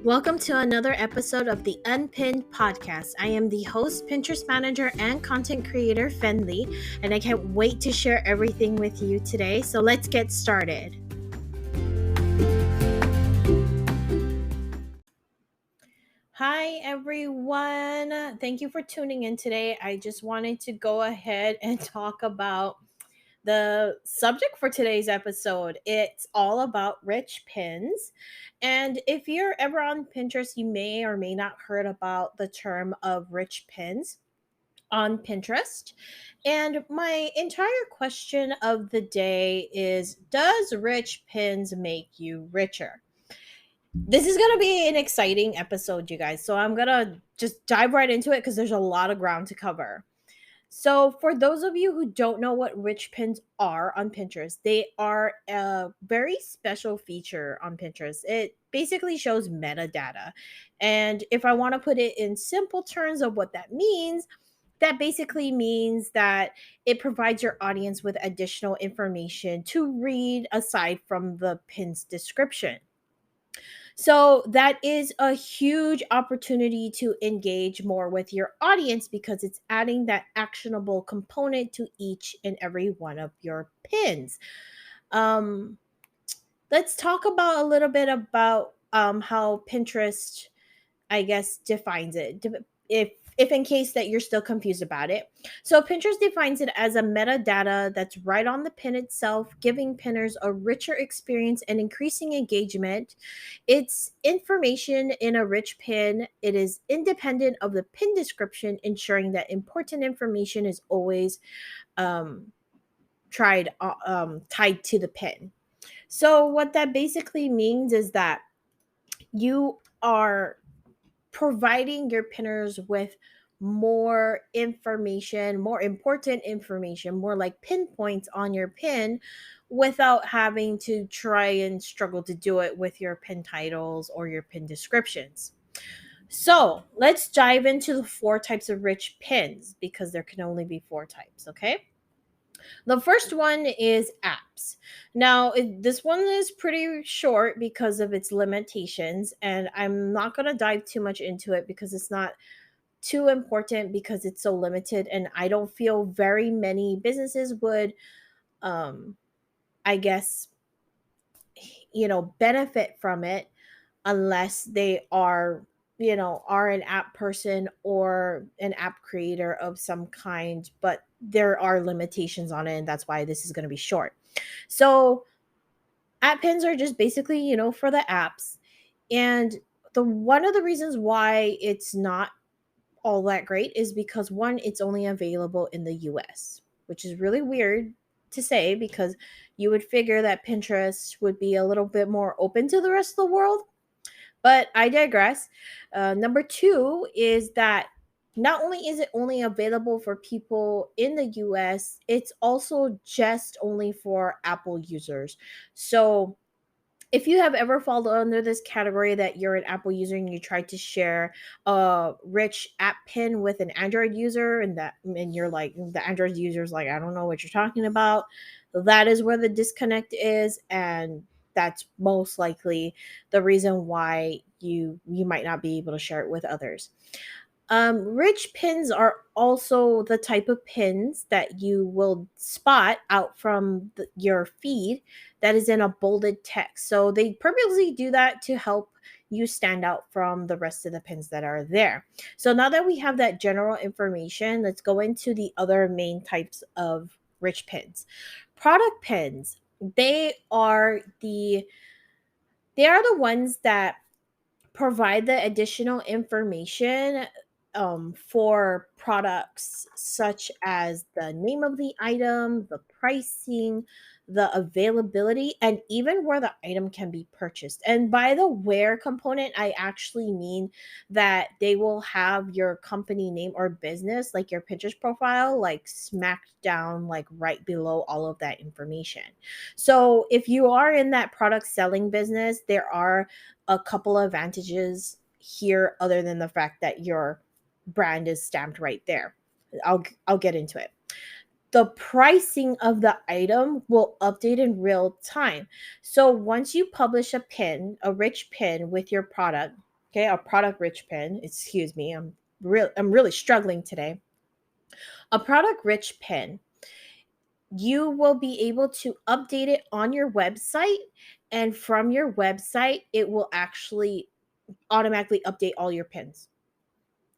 Welcome to another episode of the Unpinned Podcast. I am the host, Pinterest manager, and content creator, Fenley, and I can't wait to share everything with you today. So let's get started. Hi, everyone. Thank you for tuning in today. I just wanted to go ahead and talk about the subject for today's episode. It's all about rich pins. And if you're ever on Pinterest, you may or may not heard about the term of rich pins on Pinterest. And my entire question of the day is, does rich pins make you richer? This is going to be an exciting episode, you guys. So I'm going to just dive right into it because there's a lot of ground to cover. So, for those of you who don't know what rich pins are on Pinterest, they are a very special feature on Pinterest. It basically shows metadata. And if I want to put it in simple terms of what that means, that basically means that it provides your audience with additional information to read aside from the pin's description. So that is a huge opportunity to engage more with your audience because it's adding that actionable component to each and every one of your pins. Um, let's talk about a little bit about how Pinterest, I guess, defines it. If in case that you're still confused about it. So Pinterest defines it as a metadata that's right on the pin itself, giving pinners a richer experience and increasing engagement. It's information in a rich pin. It is independent of the pin description, ensuring that important information is always um, tied to the pin. So what that basically means is that you are providing your pinners with more information, more important information, more like pinpoints on your pin without having to try and struggle to do it with your pin titles or your pin descriptions. So let's dive into the four types of rich pins because there can only be four types, okay? The first one is apps. Now, this one is pretty short because of its limitations, and I'm not going to dive too much into it because it's not too important because it's so limited, and I don't feel very many businesses would, um, I guess, benefit from it unless they are an app person or an app creator of some kind, but there are limitations on it, and that's why this is going to be short. So app pins are just basically, for the apps. And the one of the reasons why it's not all that great is because one, it's only available in the US, which is really weird to say because you would figure that Pinterest would be a little bit more open to the rest of the world, but I digress. Number two is that not only is it only available for people in the US, it's also just only for Apple users. So if you have ever fallen under this category that you're an Apple user and you tried to share a rich app pin with an Android user and you're like the Android user's like, I don't know what you're talking about, that is where the disconnect is, and that's most likely the reason why you might not be able to share it with others. Rich pins are also the type of pins that you will spot out from your feed that is in a bolded text. So they purposely do that to help you stand out from the rest of the pins that are there. So now that we have that general information, let's go into the other main types of rich pins. Product pins, they are the ones that provide the additional information for products such as the name of the item, the pricing, the availability, and even where the item can be purchased. And by the where component, I actually mean that they will have your company name or business, like your Pinterest profile, like smacked down, like right below all of that information. So if you are in that product selling business, there are a couple of advantages here other than the fact that your brand is stamped right there. I'll get into it. The pricing of the item will update in real time. So once you publish a rich pin with your product, Okay, a product rich pin. Excuse me, I'm really struggling today. A product rich pin, you will be able to update it on your website, and from your website it will actually automatically update all your pins,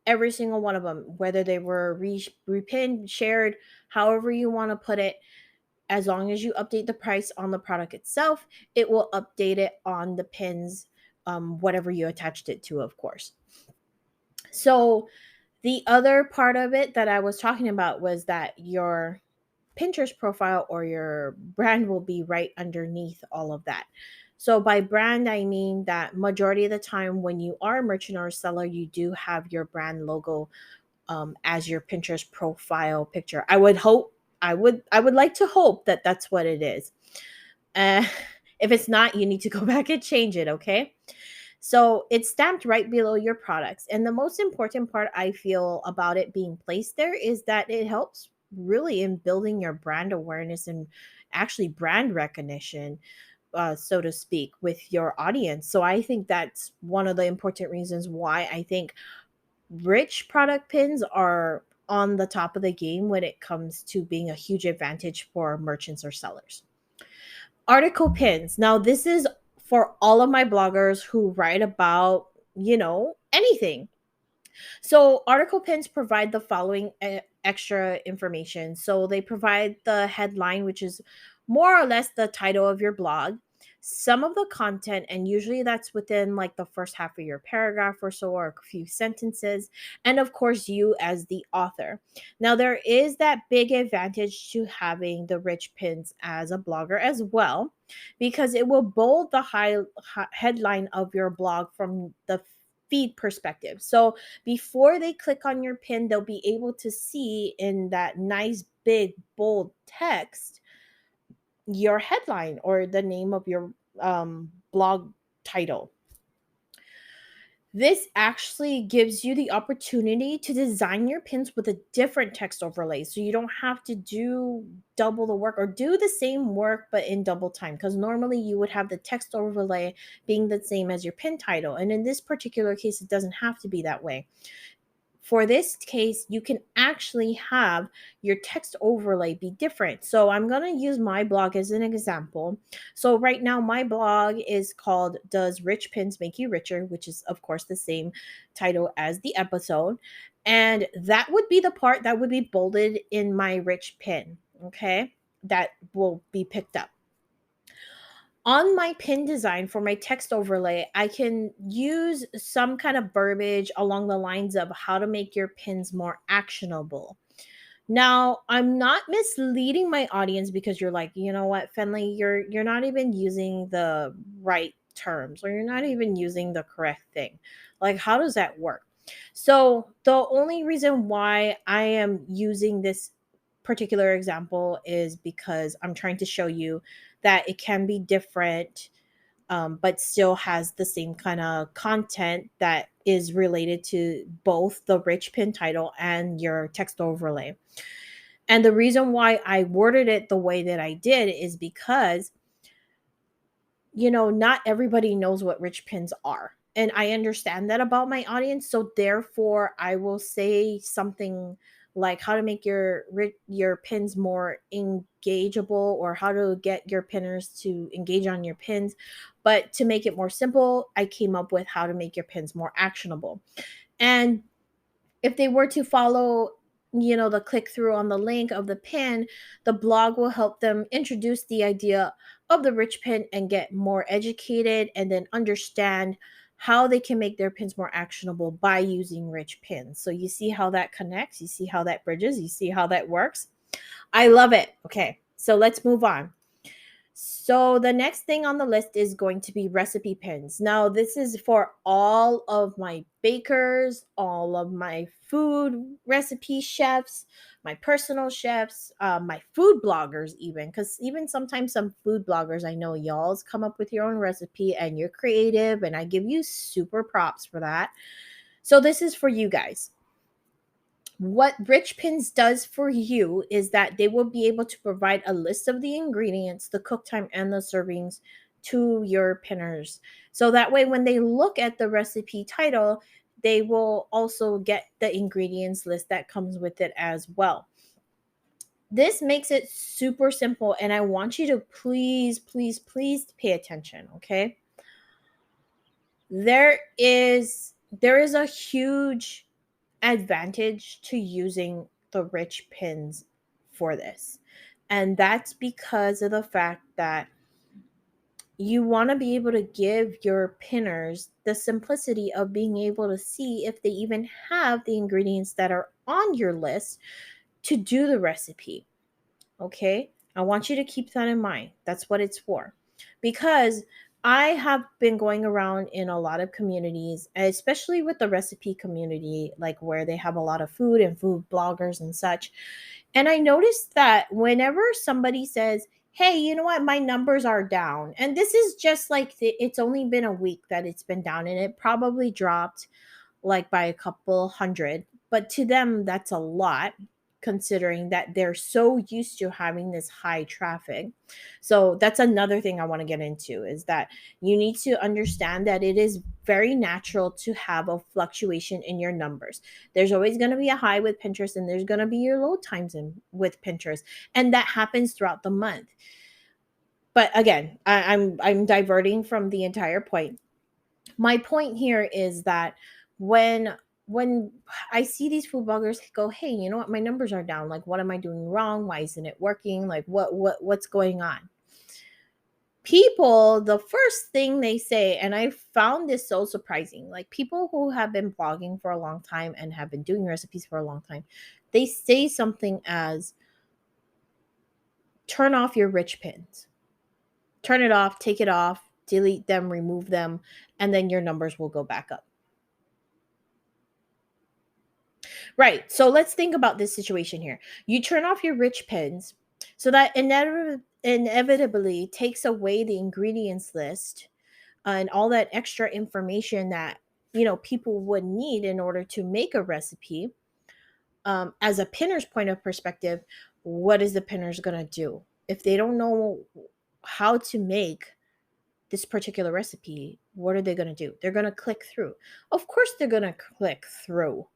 every single one of them, whether they were repinned, shared, however you want to put it. As long as you update the price on the product itself, it will update it on the pins, whatever you attached it to, of course. So the other part of it that I was talking about was that your Pinterest profile or your brand will be right underneath all of that. So by brand, I mean that majority of the time when you are a merchant or a seller, you do have your brand logo as your Pinterest profile picture. I would like to hope that that's what it is. Uh, if it's not, you need to go back and change it. Okay. So it's stamped right below your products. And the most important part I feel about it being placed there is that it helps really in building your brand awareness and actually brand recognition, so to speak, with your audience. So I think that's one of the important reasons why I think rich product pins are on the top of the game when it comes to being a huge advantage for merchants or sellers. Article pins. Now, this is for all of my bloggers who write about, anything. So, article pins provide the following extra information. So, they provide the headline, which is more or less the title of your blog, some of the content, and usually that's within like the first half of your paragraph or so, or a few sentences, and of course, you as the author. Now, there is that big advantage to having the rich pins as a blogger as well, because it will bold the headline of your blog from the feed perspective. So, before they click on your pin, they'll be able to see in that nice big bold text your headline or the name of your blog title. This actually gives you the opportunity to design your pins with a different text overlay. So you don't have to do double the work or do the same work but in double time. Because normally you would have the text overlay being the same as your pin title. And in this particular case, it doesn't have to be that way. For this case, you can actually have your text overlay be different. So I'm going to use my blog as an example. So right now, my blog is called Does Rich Pins Make You Richer? Which is, of course, the same title as the episode. And that would be the part that would be bolded in my rich pin. Okay. That will be picked up on my pin design for my text overlay. I can use some kind of verbiage along the lines of how to make your pins more actionable. Now, I'm not misleading my audience because you're like, you know what, Fenley, you're not even using the right terms or you're not even using the correct thing. Like, how does that work? So, the only reason why I am using this particular example is because I'm trying to show you that it can be different, but still has the same kind of content that is related to both the rich pin title and your text overlay. And the reason why I worded it the way that I did is because, not everybody knows what rich pins are. And I understand that about my audience. So therefore, I will say something like how to make your pins more engageable or how to get your pinners to engage on your pins. But to make it more simple, I came up with how to make your pins more actionable. And if they were to follow, the click through on the link of the pin, the blog will help them introduce the idea of the rich pin and get more educated and then understand how they can make their pins more actionable by using rich pins. So you see how that connects, you see how that bridges, you see how that works. I love it. Okay, so let's move on. So the next thing on the list is going to be recipe pins. Now, this is for all of my bakers, all of my food recipe chefs, my personal chefs, my food bloggers, even because even sometimes some food bloggers I know y'all's come up with your own recipe and you're creative, and I give you super props for that. So this is for you guys. What Rich Pins does for you is that they will be able to provide a list of the ingredients, the cook time, and the servings to your pinners. So that way, when they look at the recipe title, they will also get the ingredients list that comes with it as well. This makes it super simple, and I want you to please, please, please pay attention, okay? There is a huge advantage to using the rich pins for this. And that's because of the fact that you want to be able to give your pinners the simplicity of being able to see if they even have the ingredients that are on your list to do the recipe. Okay? I want you to keep that in mind. That's what it's for. Because I have been going around in a lot of communities, especially with the recipe community, like where they have a lot of food and food bloggers and such. And I noticed that whenever somebody says, "Hey, you know what? My numbers are down." And this is just like it's only been a week that it's been down, and it probably dropped like by a couple hundred, but to them that's a lot, considering that they're so used to having this high traffic. So that's another thing I want to get into, is that you need to understand that it is very natural to have a fluctuation in your numbers. There's always going to be a high with Pinterest, and there's going to be your low times in with Pinterest, and that happens throughout the month. But again, I'm diverting from the entire point. My point here is that when I see these food bloggers go, "Hey, you know what? My numbers are down. Like, what am I doing wrong? Why isn't it working? Like, what's going on?" People, the first thing they say, and I found this so surprising, like people who have been blogging for a long time and have been doing recipes for a long time, they say something as, "Turn off your rich pins. Turn it off, take it off, delete them, remove them, and then your numbers will go back up." Right. So let's think about this situation here. You turn off your rich pins, so that inevitably takes away the ingredients list and all that extra information that people would need in order to make a recipe. As a pinner's point of perspective, what is the pinner's gonna do if they don't know how to make this particular recipe? What are they gonna do? They're gonna click through. Of course, they're gonna click through,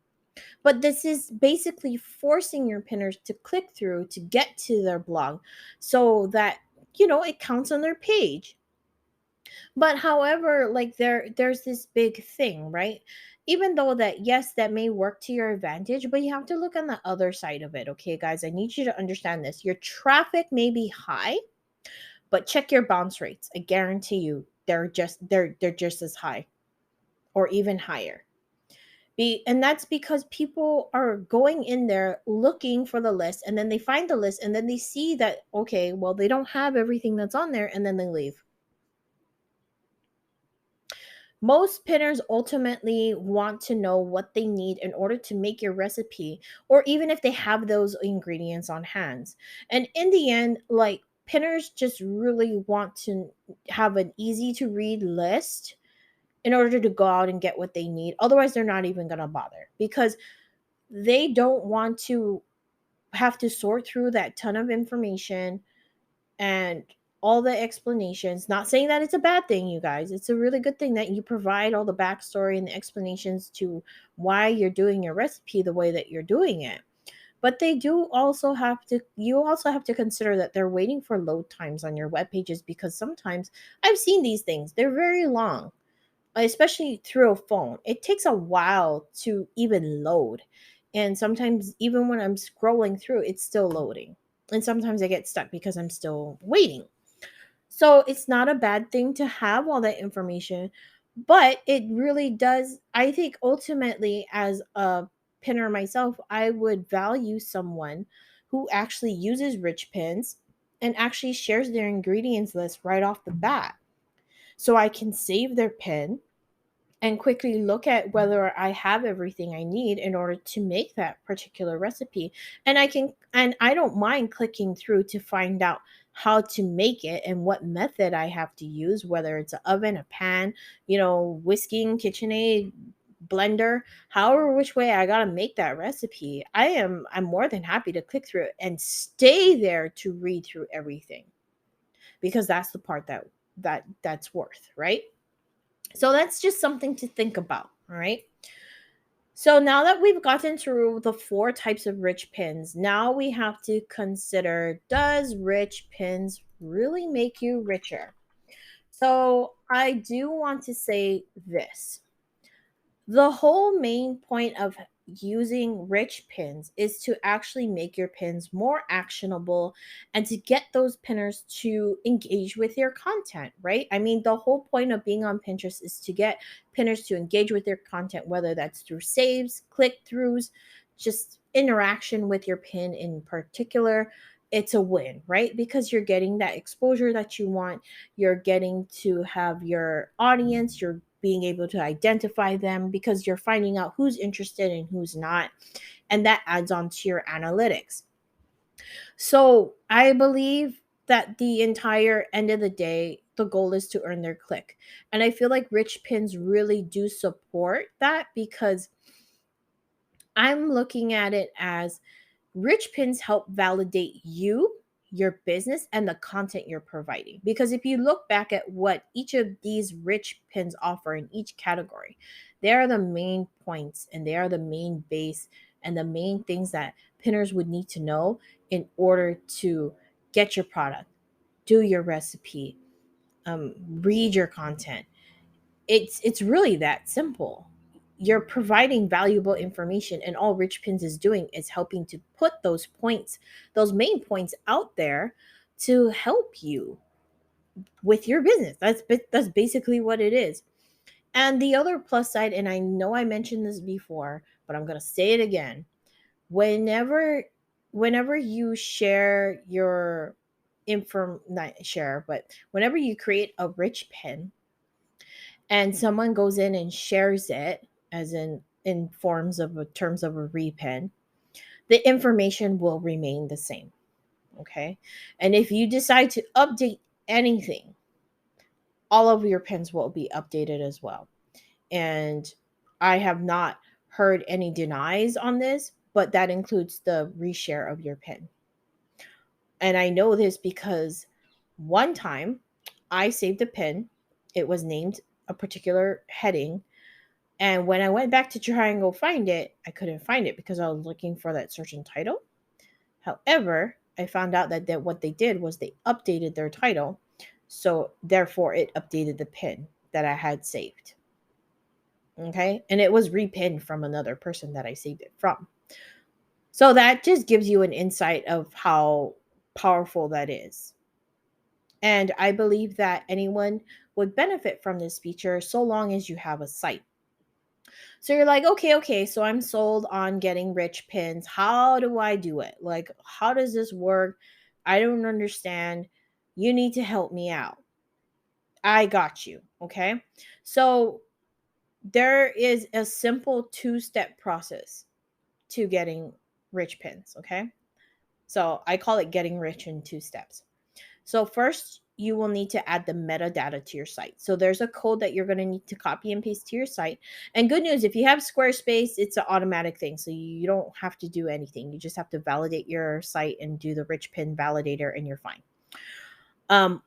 but this is basically forcing your pinners to click through to get to their blog so that it counts on their page. But however, like there's this big thing, right? Even though that, yes, that may work to your advantage, but you have to look on the other side of it. Okay, guys, I need you to understand this. Your traffic may be high, but check your bounce rates. I guarantee you they're just as high or even higher. And that's because people are going in there looking for the list, and then they find the list, and then they see that, okay, well, they don't have everything that's on there, and then they leave. Most pinners ultimately want to know what they need in order to make your recipe, or even if they have those ingredients on hand. And in the end, like, pinners just really want to have an easy to read list in order to go out and get what they need. Otherwise, they're not even going to bother, because they don't want to have to sort through that ton of information and all the explanations. Not saying that it's a bad thing, you guys. It's a really good thing that you provide all the backstory and the explanations to why you're doing your recipe the way that you're doing it. But you also have to consider that they're waiting for load times on your web pages, because sometimes I've seen these things. They're very long, especially through a phone. It takes a while to even load. And sometimes, even when I'm scrolling through, it's still loading. And sometimes I get stuck because I'm still waiting. So it's not a bad thing to have all that information, but it really does. I think ultimately, as a pinner myself, I would value someone who actually uses rich pins and actually shares their ingredients list right off the bat, so I can save their pin and quickly look at whether I have everything I need in order to make that particular recipe. And I don't mind clicking through to find out how to make it and what method I have to use, whether it's an oven, a pan, whisking, KitchenAid, blender, however which way I got to make that recipe. I'm more than happy to click through it and stay there to read through everything, because that's the part that that's worth, right? So that's just something to think about, all right? So now that we've gotten through the four types of rich pins, now we have to consider, does rich pins really make you richer? So I do want to say this. The whole main point of using rich pins is to actually make your pins more actionable and to get those pinners to engage with your content, right? I mean, the whole point of being on Pinterest is to get pinners to engage with your content, whether that's through saves, click throughs, just interaction with your pin in particular. It's a win, right? Because you're getting that exposure that you want. You're getting to have your audience, you're being able to identify them because you're finding out who's interested and who's not. And that adds on to your analytics. So I believe that the entire end of the day, the goal is to earn their click. And I feel like rich pins really do support that because I'm looking at it as rich pins help validate you, your business, and the content you're providing. Because if you look back at what each of these rich pins offer in each category, they are the main points and they are the main base and the main things that pinners would need to know in order to get your product, do your recipe, read your content. It's really that simple. You're providing valuable information, and all rich pins is doing is helping to put those points, those main points out there to help you with your business. That's basically what it is. And the other plus side, and I know I mentioned this before, but I'm going to say it again. Whenever you share your not share, but whenever you create a rich pin and someone goes in and shares it, as in forms of a terms of a repin, the information will remain the same. Okay. And if you decide to update anything, all of your pins will be updated as well. And I have not heard any denies on this, but that includes the reshare of your pin. And I know this because one time I saved a pin, it was named a particular heading. And when I went back to try and go find it, I couldn't find it because I was looking for that certain title. However, I found out that what they did was they updated their title. So therefore, it updated the pin that I had saved. Okay. And it was repinned from another person that I saved it from. So that just gives you an insight of how powerful that is. And I believe that anyone would benefit from this feature so long as you have a site. So you're like, okay, so I'm sold on getting rich pins. How do I do it? Like, how does this work? I don't understand. You need to help me out. I got you. Okay. So there is a simple two-step process to getting rich pins. Okay. So I call it getting rich in two steps. So first, you will need to add the metadata to your site. So there's a code that you're going to need to copy and paste to your site. And good news, if you have Squarespace, it's an automatic thing. So you don't have to do anything. You just have to validate your site and do the rich pin validator and you're fine.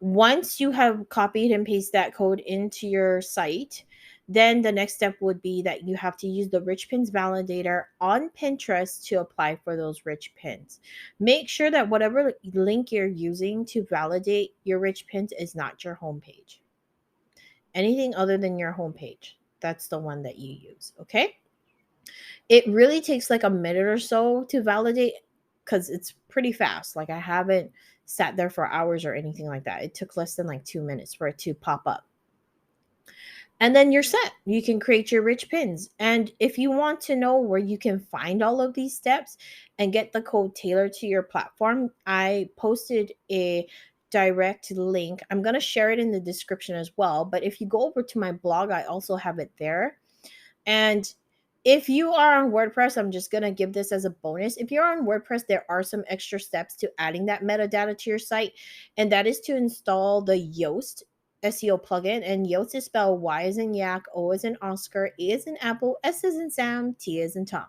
Once you have copied and pasted that code into your site, then the next step would be that you have to use the rich pins validator on Pinterest to apply for those rich pins. Make sure that whatever link you're using to validate your rich pins is not your homepage. Anything other than your homepage, that's the one that you use. Okay. It really takes like a minute or so to validate because it's pretty fast. Like I haven't sat there for hours or anything like that. It took less than like 2 minutes for it to pop up. And then you're set. You can create your rich pins. And if you want to know where you can find all of these steps and get the code tailored to your platform, I posted a direct link. I'm going to share it in the description as well. But if you go over to my blog, I also have it there. And if you are on WordPress, I'm just going to give this as a bonus. If you're on WordPress, there are some extra steps to adding that metadata to your site, and that is to install the Yoast SEO plugin. And Yoast is spelled Y as in yak, O as in Oscar, A as in Apple, S as in Sam, T as in Tom.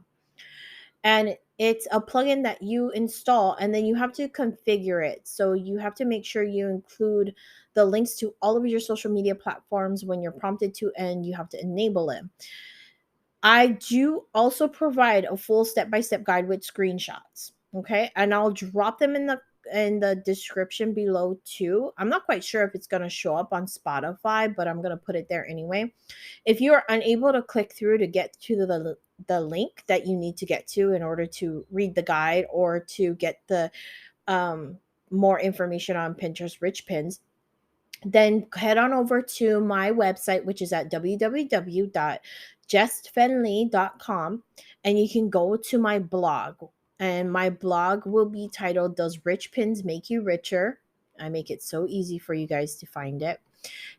And it's a plugin that you install and then you have to configure it. So you have to make sure you include the links to all of your social media platforms when you're prompted to, and you have to enable it. I do also provide a full step-by-step guide with screenshots. Okay. And I'll drop them in the description below too. I'm not quite sure if it's going to show up on Spotify, but I'm going to put it there anyway. If you are unable to click through to get to the link that you need to get to in order to read the guide or to get the um more information on Pinterest Rich Pins, then head on over to my website, which is at www.jestfenley.com, and you can go to my blog. And my blog will be titled, Does Rich Pins Make You Richer? I make it so easy for you guys to find it.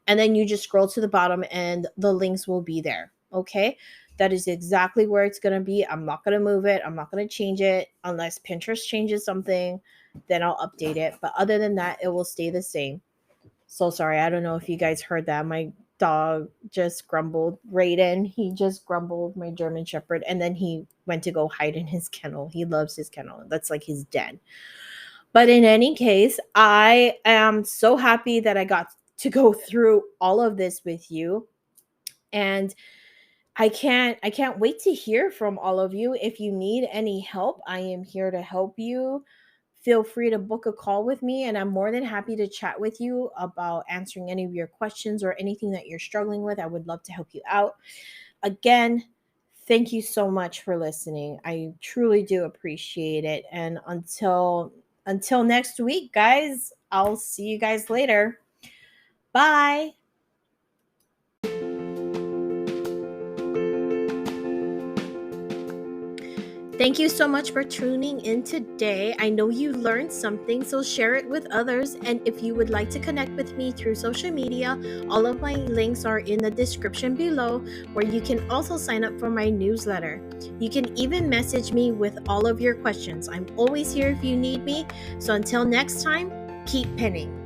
And then you just scroll to the bottom and the links will be there. Okay. That is exactly where it's going to be. I'm not going to move it. I'm not going to change it unless Pinterest changes something. Then I'll update it. But other than that, it will stay the same. So sorry. I don't know if you guys heard that. My dog just grumbled. Raiden, he just grumbled, my German Shepherd. And then he went to go hide in his kennel. He loves his kennel. That's like his den. But in any case, I am so happy that I got to go through all of this with you. And I can't wait to hear from all of you. If you need any help, I am here to help you. Feel free to book a call with me, and I'm more than happy to chat with you about answering any of your questions or anything that you're struggling with. I would love to help you out. Again, thank you so much for listening. I truly do appreciate it. And until next week, guys, I'll see you guys later. Bye. Thank you so much for tuning in today. I know you learned something, so share it with others. And if you would like to connect with me through social media, all of my links are in the description below, where you can also sign up for my newsletter. You can even message me with all of your questions. I'm always here if you need me. So until next time, keep pinning.